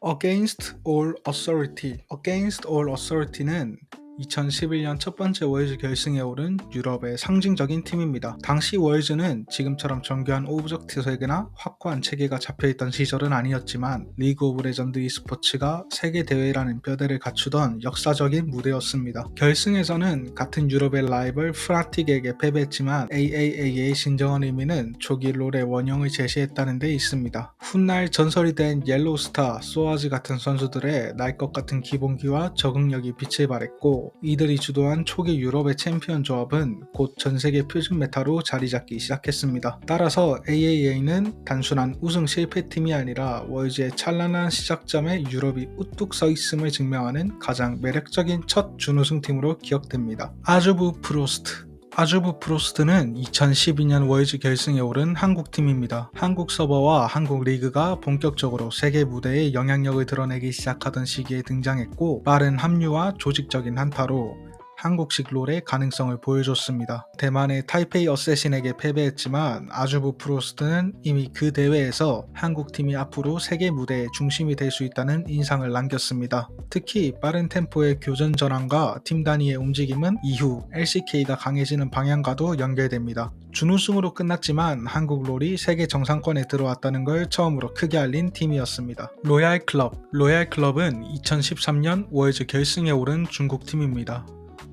Against All Authority. Against All Authority는 2011년 첫 번째 월즈 결승에 오른 유럽의 상징적인 팀입니다. 당시 월즈는 지금처럼 정교한 오브젝트 설계나 확고한 체계가 잡혀있던 시절은 아니었지만 리그 오브 레전드 e스포츠가 세계 대회라는 뼈대를 갖추던 역사적인 무대였습니다. 결승에서는 같은 유럽의 라이벌 프나틱에게 패배했지만 AAA의 진정한 의미는 초기 롤의 원형을 제시했다는 데 있습니다. 훗날 전설이 된 옐로우스타, 소아즈 같은 선수들의 날 것 같은 기본기와 적응력이 빛을 발했고 이들이 주도한 초기 유럽의 챔피언 조합은 곧 전세계 표준 메타로 자리잡기 시작했습니다. 따라서 AAA는 단순한 우승 실패팀이 아니라 월즈의 찬란한 시작점에 유럽이 우뚝 서 있음을 증명하는 가장 매력적인 첫 준우승팀으로 기억됩니다. 아주브 프로스트. 아주브 프로스트는 2012년 월즈 결승에 오른 한국팀입니다. 한국 서버와 한국 리그가 본격적으로 세계 무대에 영향력을 드러내기 시작하던 시기에 등장했고 빠른 합류와 조직적인 한타로 한국식 롤의 가능성을 보여줬습니다. 대만의 타이페이 어쌔신에게 패배했지만 아주브 프로스트는 이미 그 대회에서 한국팀이 앞으로 세계 무대의 중심이 될 수 있다는 인상을 남겼습니다. 특히 빠른 템포의 교전 전환과 팀 단위의 움직임은 이후 LCK가 강해지는 방향과도 연결됩니다. 준우승으로 끝났지만 한국 롤이 세계 정상권에 들어왔다는 걸 처음으로 크게 알린 팀이었습니다. 로얄 클럽. 로얄 클럽은 2013년 월즈 결승에 오른 중국 팀입니다.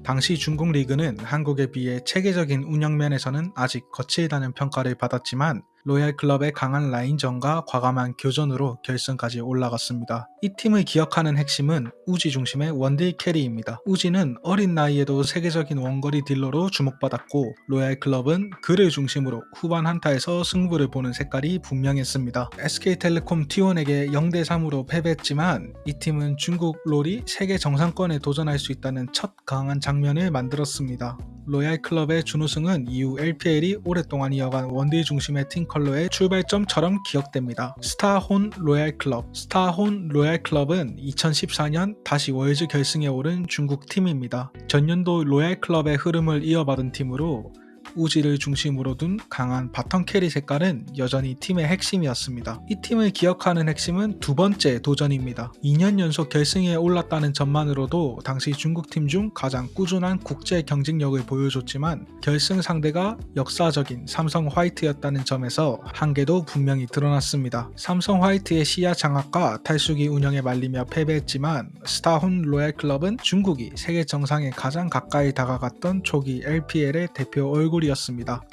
당시 중국 리그는 한국에 비해 체계적인 운영면에서는 아직 거칠다는 평가를 받았지만 로얄 클럽의 강한 라인전과 과감한 교전으로 결승까지 올라갔습니다. 이 팀을 기억하는 핵심은 우지 중심의 원딜 캐리입니다. 우지는 어린 나이에도 세계적인 원거리 딜러로 주목받았고 로얄 클럽은 그를 중심으로 후반 한타에서 승부를 보는 색깔이 분명했습니다. SK텔레콤 T1에게 0대3으로 패배했지만 이 팀은 중국 롤이 세계 정상권에 도전할 수 있다는 첫 강한 장면을 만들었습니다. 로얄 클럽의 준우승은 이후 LPL이 오랫동안 이어간 원딜 중심의 팀 컬러의 출발점처럼 기억됩니다. 스타혼 로얄 클럽. 스타혼 로얄 클럽은 2014년 다시 월즈 결승에 오른 중국 팀입니다. 전년도 로얄 클럽의 흐름을 이어받은 팀으로 우지를 중심으로 둔 강한 바텀 캐리 색깔은 여전히 팀의 핵심이었습니다. 이 팀을 기억하는 핵심은 두 번째 도전입니다. 2년 연속 결승에 올랐다는 점만으로도 당시 중국팀 중 가장 꾸준한 국제 경쟁력을 보여줬지만 결승 상대가 역사적인 삼성 화이트였다는 점에서 한계도 분명히 드러났습니다. 삼성 화이트의 시야 장악과 탈수기 운영에 말리며 패배했지만 스타혼 로얄 클럽은 중국이 세계 정상에 가장 가까이 다가갔던 초기 LPL의 대표 얼굴이었습니다.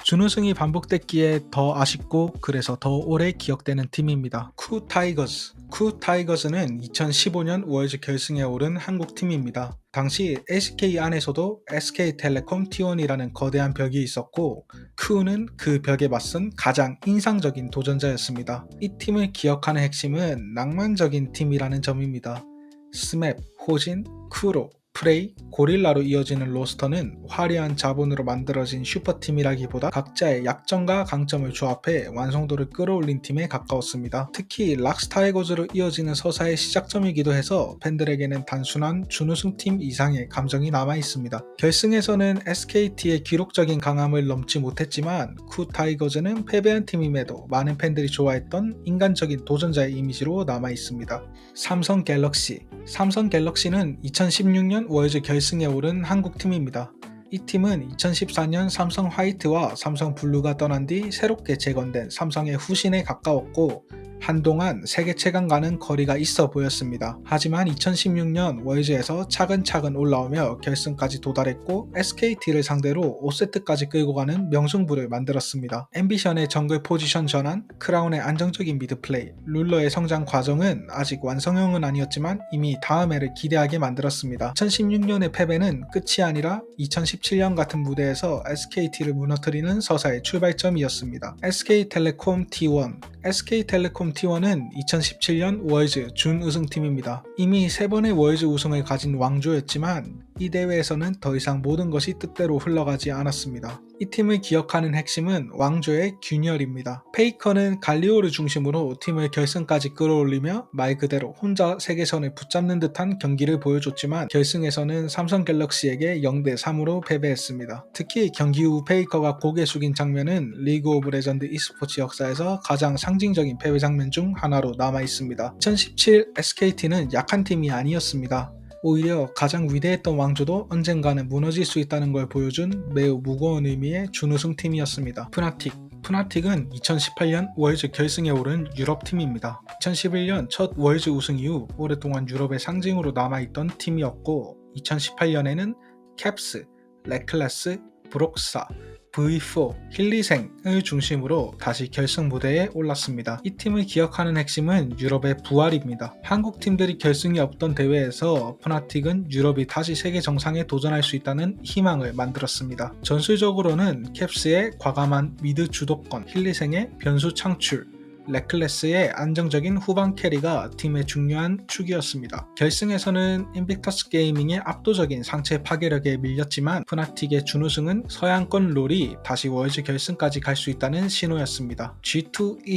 준우승이 반복됐기에 더 아쉽고 그래서 더 오래 기억되는 팀입니다. 쿠 타이거즈. 쿠 타이거즈는 2015년 월즈 결승에 오른 한국 팀입니다. 당시 SK 안에서도 SK텔레콤 T1이라는 거대한 벽이 있었고 쿠는 그 벽에 맞선 가장 인상적인 도전자였습니다. 이 팀을 기억하는 핵심은 낭만적인 팀이라는 점입니다. 스맵, 호진, 쿠로, 프레이, 고릴라로 이어지는 로스터는 화려한 자본으로 만들어진 슈퍼팀이라기보다 각자의 약점과 강점을 조합해 완성도를 끌어올린 팀에 가까웠습니다. 특히 락스타이거즈로 이어지는 서사의 시작점이기도 해서 팬들에게는 단순한 준우승팀 이상의 감정이 남아있습니다. 결승에서는 SKT의 기록적인 강함을 넘지 못했지만 쿠 타이거즈는 패배한 팀임에도 많은 팬들이 좋아했던 인간적인 도전자의 이미지로 남아있습니다. 삼성 갤럭시. 삼성 갤럭시는 2016년 월즈 결승에 오른 한국팀입니다. 이 팀은 2014년 삼성 화이트와 삼성 블루가 떠난 뒤 새롭게 재건된 삼성의 후신에 가까웠고 한동안 세계 최강과는 거리가 있어 보였습니다. 하지만 2016년 월즈에서 차근차근 올라오며 결승까지 도달했고 SKT를 상대로 5세트까지 끌고 가는 명승부를 만들었습니다. 앰비션의 정글 포지션 전환, 크라운의 안정적인 미드플레이, 룰러의 성장 과정은 아직 완성형은 아니었지만 이미 다음 해를 기대하게 만들었습니다. 2016년의 패배는 끝이 아니라 2017년 같은 무대에서 SKT를 무너뜨리는 서사의 출발점이었습니다. SK텔레콤 T1. SK텔레콤 T1은 2017년 월즈 준우승팀입니다. 이미 3번의 월즈 우승을 가진 왕조였지만 이 대회에서는 더 이상 모든 것이 뜻대로 흘러가지 않았습니다. 이 팀을 기억하는 핵심은 왕조의 균열입니다. 페이커는 갈리오를 중심으로 팀을 결승까지 끌어올리며 말 그대로 혼자 세계선을 붙잡는 듯한 경기를 보여줬지만 결승에서는 삼성 갤럭시에게 0대3으로 패배했습니다. 특히 경기 후 페이커가 고개 숙인 장면은 리그 오브 레전드 e스포츠 역사에서 가장 상징적인 패배 장면 중 하나로 남아있습니다. 2017 SKT는 약한 팀이 아니었습니다. 오히려 가장 위대했던 왕조도 언젠가는 무너질 수 있다는 걸 보여준 매우 무거운 의미의 준우승 팀이었습니다. 푸나틱은 2018년 월즈 결승에 오른 유럽팀입니다. 2011년 첫 월즈 우승 이후 오랫동안 유럽의 상징으로 남아있던 팀이었고 2018년에는 캡스, 레클레스, 브록사, V4, 힐리생을 중심으로 다시 결승 무대에 올랐습니다. 이 팀을 기억하는 핵심은 유럽의 부활입니다. 한국 팀들이 결승이 없던 대회에서 푸나틱은 유럽이 다시 세계 정상에 도전할 수 있다는 희망을 만들었습니다. 전술적으로는 캡스의 과감한 미드 주도권, 힐리생의 변수 창출, 레클레스의 안정적인 후방 캐리가 팀의 중요한 축이었습니다. 결승에서는 인빅터스 게이밍의 압도적인 상체 파괴력에 밀렸지만 푸나틱의 준우승은 서양권 롤이 다시 월즈 결승까지 갈 수 있다는 신호였습니다. G2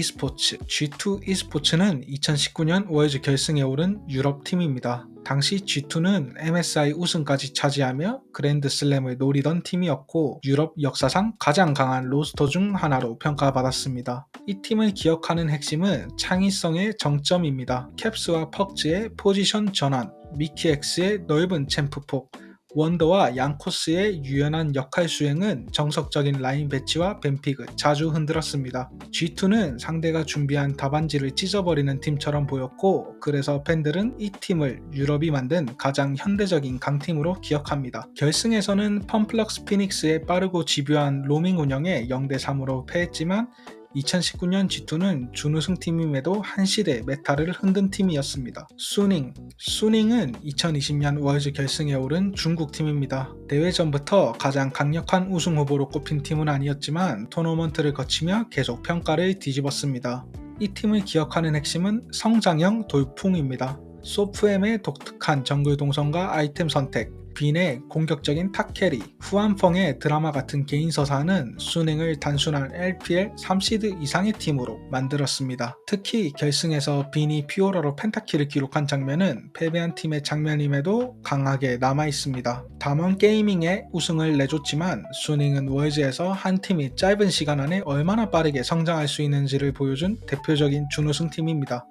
e스포츠는 2019년 월즈 결승에 오른 유럽팀입니다. 당시 G2는 MSI 우승까지 차지하며 그랜드슬램을 노리던 팀이었고 유럽 역사상 가장 강한 로스터 중 하나로 평가받았습니다. 이 팀을 기억하는 핵심은 창의성의 정점입니다. 캡스와 퍽즈의 포지션 전환, 미키엑스의 넓은 챔프폭, 원더와 양코스의 유연한 역할 수행은 정석적인 라인 배치와 뱀픽을 자주 흔들었습니다. G2는 상대가 준비한 답안지를 찢어버리는 팀처럼 보였고 그래서 팬들은 이 팀을 유럽이 만든 가장 현대적인 강팀으로 기억합니다. 결승에서는 펌플럭스 피닉스의 빠르고 집요한 로밍 운영에 0대3으로 패했지만 2019년 G2는 준우승팀임에도 한 시대 메타를 흔든 팀이었습니다. 수닝은 2020년 월즈 결승에 오른 중국팀입니다. 대회 전부터 가장 강력한 우승 후보로 꼽힌 팀은 아니었지만 토너먼트를 거치며 계속 평가를 뒤집었습니다. 이 팀을 기억하는 핵심은 성장형 돌풍입니다. 소프엠의 독특한 정글 동선과 아이템 선택, 빈의 공격적인 탑캐리, 후안펑의 드라마 같은 개인 서사는 수닝을 단순한 LPL 3시드 이상의 팀으로 만들었습니다. 특히 결승에서 빈이 피오라로 펜타키를 기록한 장면은 패배한 팀의 장면임에도 강하게 남아있습니다. 담원 게이밍의 우승을 내줬지만 수닝은 월즈에서 한 팀이 짧은 시간 안에 얼마나 빠르게 성장할 수 있는지를 보여준 대표적인 준우승팀입니다.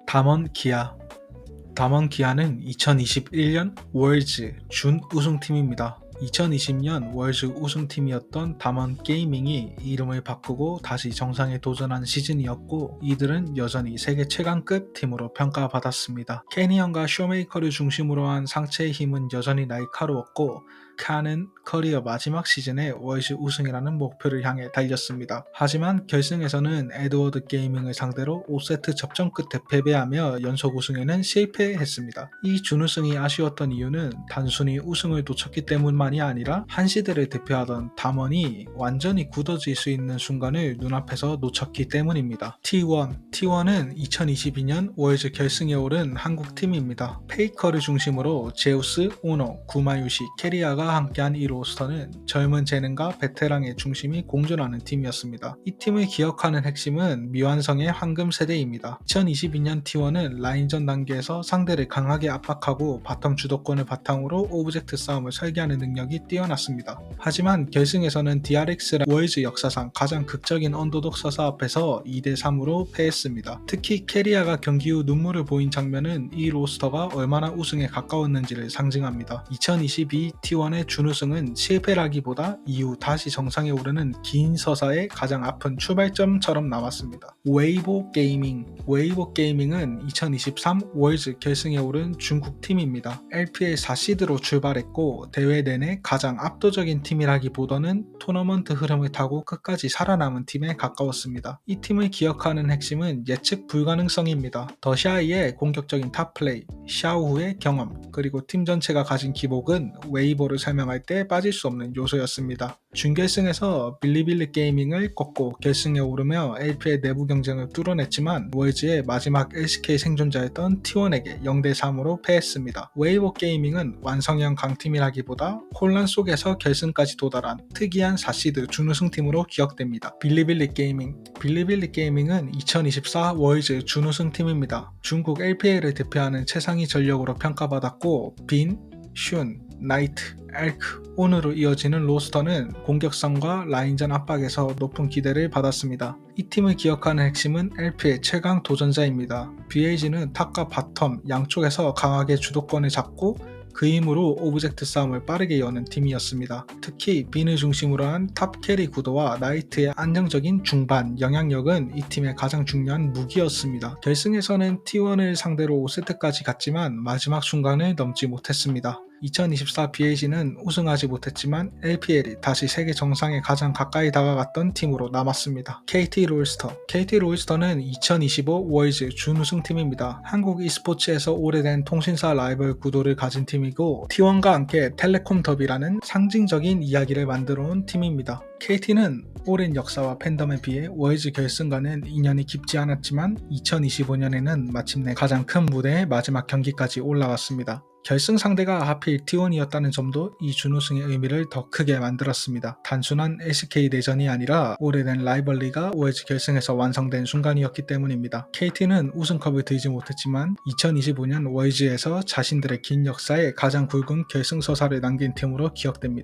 담원 기아는 2021년 월즈 준 우승팀입니다. 2020년 월즈 우승팀이었던 담원 게이밍이 이름을 바꾸고 다시 정상에 도전한 시즌이었고 이들은 여전히 세계 최강급 팀으로 평가받았습니다. 캐니언과 쇼메이커를 중심으로 한 상체의 힘은 여전히 날카로웠고 칸은 커리어 마지막 시즌에 월즈 우승이라는 목표를 향해 달렸습니다. 하지만 결승에서는 에드워드 게이밍을 상대로 5세트 접전 끝에 패배하며 연속 우승에는 실패했습니다. 이 준우승이 아쉬웠던 이유는 단순히 우승을 놓쳤기 때문만이 아니라 한 시대를 대표하던 담원이 완전히 굳어질 수 있는 순간을 눈앞에서 놓쳤기 때문입니다. T1은 2022년 월즈 결승에 오른 한국팀입니다. 페이커를 중심으로 제우스, 오너, 구마유시, 캐리아가 함께한 이 로스터는 젊은 재능과 베테랑의 중심이 공존하는 팀이었습니다. 이 팀을 기억하는 핵심은 미완성의 황금 세대입니다. 2022년 T1은 라인전 단계에서 상대를 강하게 압박하고 바텀 주도권을 바탕으로 오브젝트 싸움을 설계하는 능력이 뛰어났습니다. 하지만 결승에서는 DRX라 월즈 역사상 가장 극적인 언더독 서사 앞에서 2대3으로 패했습니다. 특히 캐리아가 경기 후 눈물을 보인 장면은 이 로스터가 얼마나 우승에 가까웠는지를 상징합니다. 2022 T1의 준우승은 실패라기보다 이후 다시 정상에 오르는 긴 서사의 가장 아픈 출발점처럼 남았습니다. 웨이보 게이밍은 2023 월즈 결승에 오른 중국 팀입니다. LPL 4시드로 출발했고 대회 내내 가장 압도적인 팀이라기보다는 토너먼트 흐름을 타고 끝까지 살아남은 팀에 가까웠습니다. 이 팀을 기억하는 핵심은 예측 불가능성입니다. 더샤이의 공격적인 탑플레이, 샤오후의 경험, 그리고 팀 전체가 가진 기복은 웨이보를 설명할 때 빠질 수 없는 요소였습니다. 준결승에서 빌리빌리 게이밍을 꺾고 결승에 오르며 LPL 내부 경쟁을 뚫어냈지만 월즈의 마지막 LCK 생존자였던 T1에게 0대3으로 패했습니다. 웨이버 게이밍은 완성형 강팀이라기보다 혼란 속에서 결승까지 도달한 특이한 4시드 준우승팀으로 기억됩니다. 빌리빌리 게이밍은 2024 월즈 준우승팀입니다. 중국 LPL을 대표하는 최상위 전력으로 평가받았고 빈, 슌, 나이트, 엘크, 온으로 이어지는 로스터는 공격성과 라인전 압박에서 높은 기대를 받았습니다. 이 팀을 기억하는 핵심은 LPL 최강 도전자입니다. BAG는 탑과 바텀 양쪽에서 강하게 주도권을 잡고 그 힘으로 오브젝트 싸움을 빠르게 여는 팀이었습니다. 특히 빈을 중심으로 한 탑 캐리 구도와 나이트의 안정적인 중반 영향력은 이 팀의 가장 중요한 무기였습니다. 결승에서는 T1을 상대로 5세트까지 갔지만 마지막 순간을 넘지 못했습니다. 2024 BAG는 우승하지 못했지만 LPL이 다시 세계 정상에 가장 가까이 다가갔던 팀으로 남았습니다. KT 롤스터는 2025 월즈 준우승팀입니다. 한국 e스포츠에서 오래된 통신사 라이벌 구도를 가진 팀이고 T1과 함께 텔레콤 더비라는 상징적인 이야기를 만들어온 팀입니다. KT는 오랜 역사와 팬덤에 비해 월즈 결승과는 인연이 깊지 않았지만 2025년에는 마침내 가장 큰 무대의 마지막 경기까지 올라왔습니다. 결승 상대가 하필 T1이었다는 점도 이 준우승의 의미를 더 크게 만들었습니다. 단순한 LCK 내전이 아니라 오래된 라이벌리가 월즈 결승에서 완성된 순간이었기 때문입니다. KT는 우승컵을 들지 못했지만 2025년 월즈에서 자신들의 긴 역사에 가장 굵은 결승 서사를 남긴 팀으로 기억됩니다.